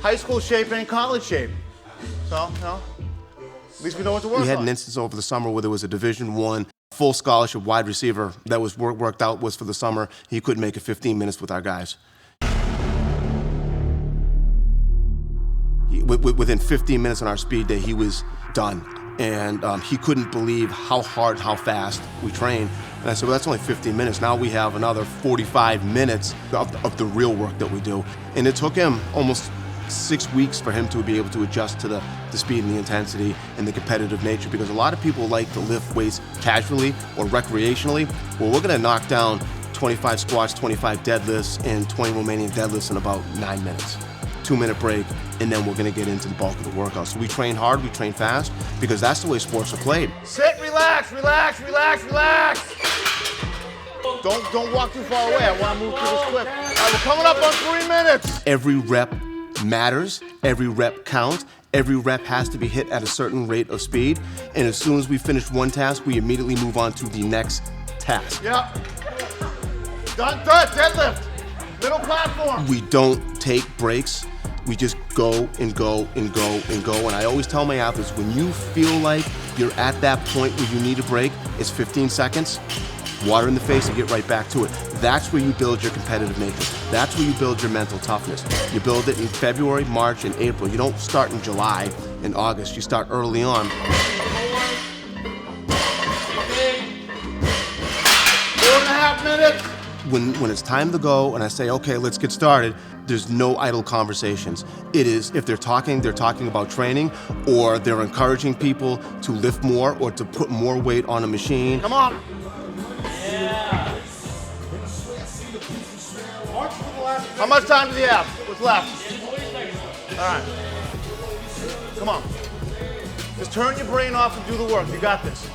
high school shape ain't college shape. So, you know, at least we know what to work on. We had an instance over the summer where there was a Division I full scholarship wide receiver that was worked out was for the summer. He couldn't make it 15 minutes with our guys. Within 15 minutes on our speed day, he was done. And he couldn't believe how hard, how fast we train. And I said, well, that's only 15 minutes. Now we have another 45 minutes of the real work that we do. And it took him almost 6 weeks for him to be able to adjust to the speed and the intensity and the competitive nature, because a lot of people like to lift weights casually or recreationally. Well, we're gonna knock down 25 squats, 25 deadlifts, and 20 Romanian deadlifts in about 9 minutes. 2-minute break, and then we're gonna get into the bulk of the workout. So we train hard, we train fast, because that's the way sports are played. Sit, relax, relax, relax, relax. Don't walk too far away. I want to move through this quick. All right, we're coming up on 3 minutes. Every rep matters, every rep counts, every rep has to be hit at a certain rate of speed, and as soon as we finish one task, we immediately move on to the next task. Yeah. Done, deadlift. Middle platform. We don't take breaks. We just go and go and go and go. And I always tell my athletes, when you feel like you're at that point where you need a break, it's 15 seconds, water in the face, and get right back to it. That's where you build your competitive nature. That's where you build your mental toughness. You build it in February, March, and April. You don't start in July and August. You start early on. 4.5 minutes. When it's time to go and I say, okay, let's get started, there's no idle conversations. It is, if they're talking about training, or they're encouraging people to lift more or to put more weight on a machine. Come on. Yeah. How much time do you have? What's left? All right. Come on. Just turn your brain off and do the work. You got this.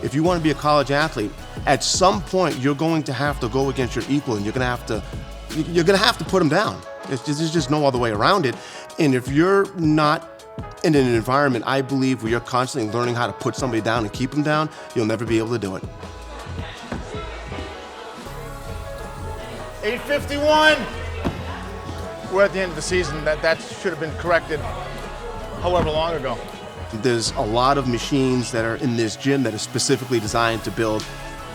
If you want to be a college athlete, at some point you're going to have to go against your equal, and you're going to have to put them down. There's just no other way around it. And if you're not in an environment, I believe, where you're constantly learning how to put somebody down and keep them down, you'll never be able to do it. 8:51. We're at the end of the season. That should have been corrected however long ago. There's a lot of machines that are in this gym that are specifically designed to build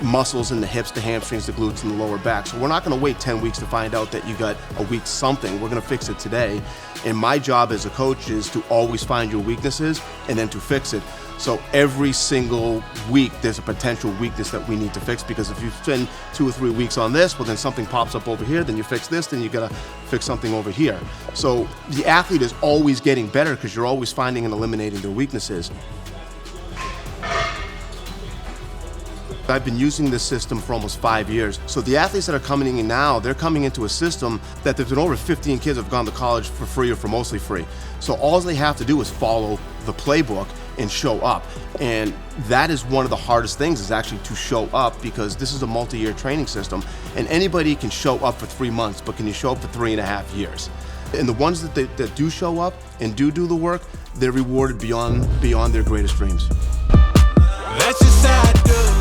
muscles in the hips, the hamstrings, the glutes, and the lower back. So we're not going to wait 10 weeks to find out that you got a weak something. We're going to fix it today. And my job as a coach is to always find your weaknesses and then to fix it. So every single week there's a potential weakness that we need to fix, because if you spend 2 or 3 weeks on this, well, then something pops up over here, then you fix this, then you got to fix something over here. So the athlete is always getting better because you're always finding and eliminating their weaknesses. I've been using this system for almost 5 years. So the athletes that are coming in now, they're coming into a system that there's been over 15 kids have gone to college for free or for mostly free. So all they have to do is follow the playbook and show up. And that is one of the hardest things, is actually to show up, because this is a multi-year training system, and anybody can show up for 3 months, but can you show up for 3.5 years? And the ones that do show up and do the work, they're rewarded beyond their greatest dreams. That's just how I do.